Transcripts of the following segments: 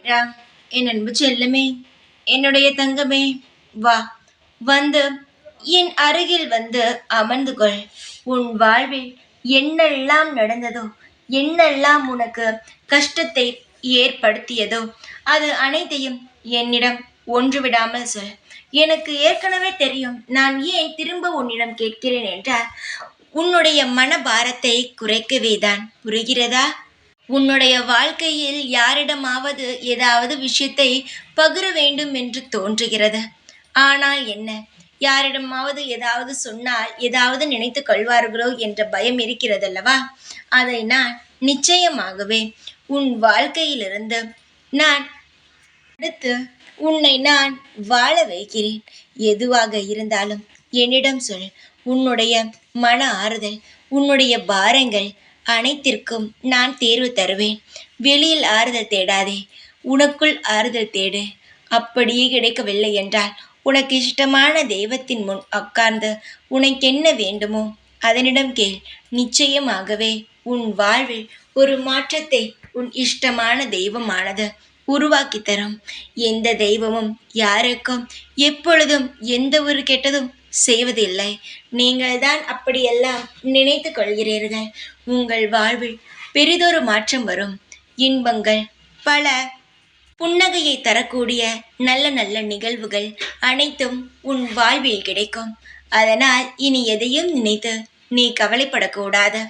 ராம், என் அன்பு செல்லமே, என்னுடைய தங்கமே, வா, வந்து என் அருகில் வந்து அமர்ந்து கொள். உன் வாழ்வில் என்னெல்லாம் நடந்ததோ, என்னெல்லாம் உனக்கு கஷ்டத்தை ஏற்படுத்தியதோ, அது அனைத்தையும் என்னிடம் ஒன்று விடாமல் சொல். எனக்கு ஏற்கனவே தெரியும். நான் ஏன் திரும்ப உன்னிடம் கேட்கிறேன் என்றால், உன்னுடைய மனபாரத்தை குறைக்கவேதான். புரிகிறதா? உன்னுடைய வாழ்க்கையில் யாரிடமாவது ஏதாவது விஷயத்தை பகிர வேண்டும் என்று தோன்றுகிறது. ஆனால் என்ன, யாரிடமாவது ஏதாவது சொன்னால் ஏதாவது நினைத்துக் கொள்வார்களோ என்ற பயம் இருக்கிறதல்லவா? அதை நான் நிச்சயமாகவே உன் வாழ்க்கையிலிருந்து நான் எடுத்து உன்னை நான் வாழ வைக்கிறேன். எதுவாக இருந்தாலும் என்னிடம் சொல். உன்னுடைய மன ஆறுதல், உன்னுடைய பாரங்கள் அனைத்திற்கும் நான் தேர்வு தருவேன். வெளியில் ஆறுதல் தேடாதே, உனக்குள் ஆறுதல் தேடு. அப்படியே கிடைக்கவில்லை என்றால் உனக்கு இஷ்டமான தெய்வத்தின் முன் உட்கார்ந்து உனக்கென்ன வேண்டுமோ அதனிடம் கேள். நிச்சயமாகவே உன் வாழ்வில் ஒரு மாற்றத்தை உன் இஷ்டமான தெய்வமானது உருவாக்கி தரும். எந்த தெய்வமும் யாருக்கும் எப்பொழுதும் எந்த ஒரு கெட்டதும் செய்வதில்லை. நீங்கள்தான் அப்படியெல்லாம் நினைத்து கொள்கிறீர்கள். உங்கள் வாழ்வில் பெரிதொரு மாற்றம் வரும். இன்பங்கள் பல, புன்னகையை தரக்கூடிய நல்ல நல்ல நிகழ்வுகள் அனைத்தும் உன் வாழ்வில் கிடைக்கும். அதனால் இனி எதையும் நினைத்து நீ கவலைப்படக்கூடாது.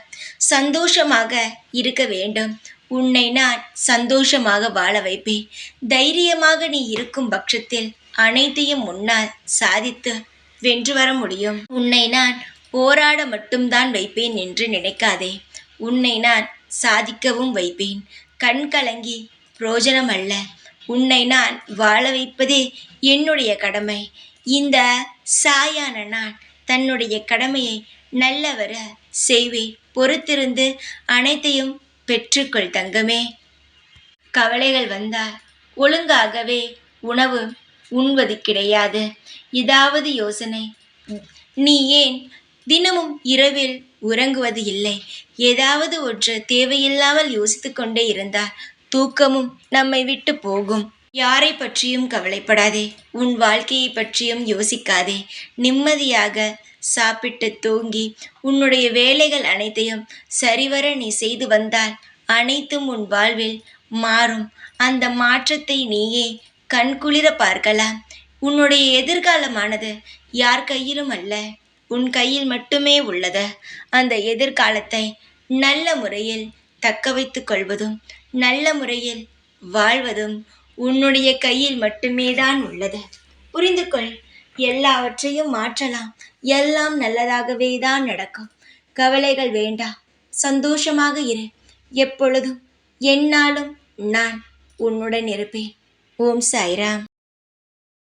சந்தோஷமாக இருக்க வேண்டும். உன்னை நான் சந்தோஷமாக வாழ வைப்பேன். தைரியமாக நீ இருக்கும் பட்சத்தில் அனைத்தையும் முன்னால் சாதித்து வென்று வர முடியும். உன்னை நான் போராட மட்டும்தான் வைப்பேன் என்று நினைக்காதே. உன்னை நான் சாதிக்கவும் வைப்பேன். கண் கலங்கி புரோஜனம் அல்ல. உன்னை நான் வாழ வைப்பதே என்னுடைய கடமை. இந்த சாயான நான் தன்னுடைய கடமையை நல்லவர செய்வேன். பொறுத்திருந்து அனைத்தையும் பெற்றுக்கொள் தங்கமே. கவலைகள் வந்தால் ஒழுங்காகவே உணவு உண்வது கிடையாது. ஏதாவது யோசனை, நீ ஏன் தினமும் இரவில் உறங்குவது இல்லை? ஏதாவது ஒன்று தேவையில்லாமல் யோசித்து கொண்டே இருந்தால் தூக்கமும் நம்மை விட்டு போகும். யாரை பற்றியும் கவலைப்படாதே. உன் வாழ்க்கையை பற்றியும் யோசிக்காதே. நிம்மதியாக சாப்பிட்டு தூங்கி உன்னுடைய வேலைகள் அனைத்தையும் சரிவர நீ செய்து வந்தால் அனைத்தும் உன் வாழ்வில் மாறும். அந்த மாற்றத்தை நீயே கண்குளிர பார்க்கலாம். உன்னுடைய எதிர்காலமானது யார் கையிலும் அல்ல, உன் கையில் மட்டுமே உள்ளது. அந்த எதிர்காலத்தை நல்ல முறையில் தக்க வைத்துக் கொள்வதும் நல்ல முறையில் வாழ்வதும் உன்னுடைய கையில் மட்டுமே தான் உள்ளது. புரிந்து கொள். எல்லாவற்றையும் மாற்றலாம். எல்லாம் நல்லதாகவே தான் நடக்கும். கவலைகள் வேண்டாம். சந்தோஷமாக இரு. எப்பொழுதும் எந்நாளும் நான் உன்னுடன் இருப்பேன். ஓம் சாய்ராம்.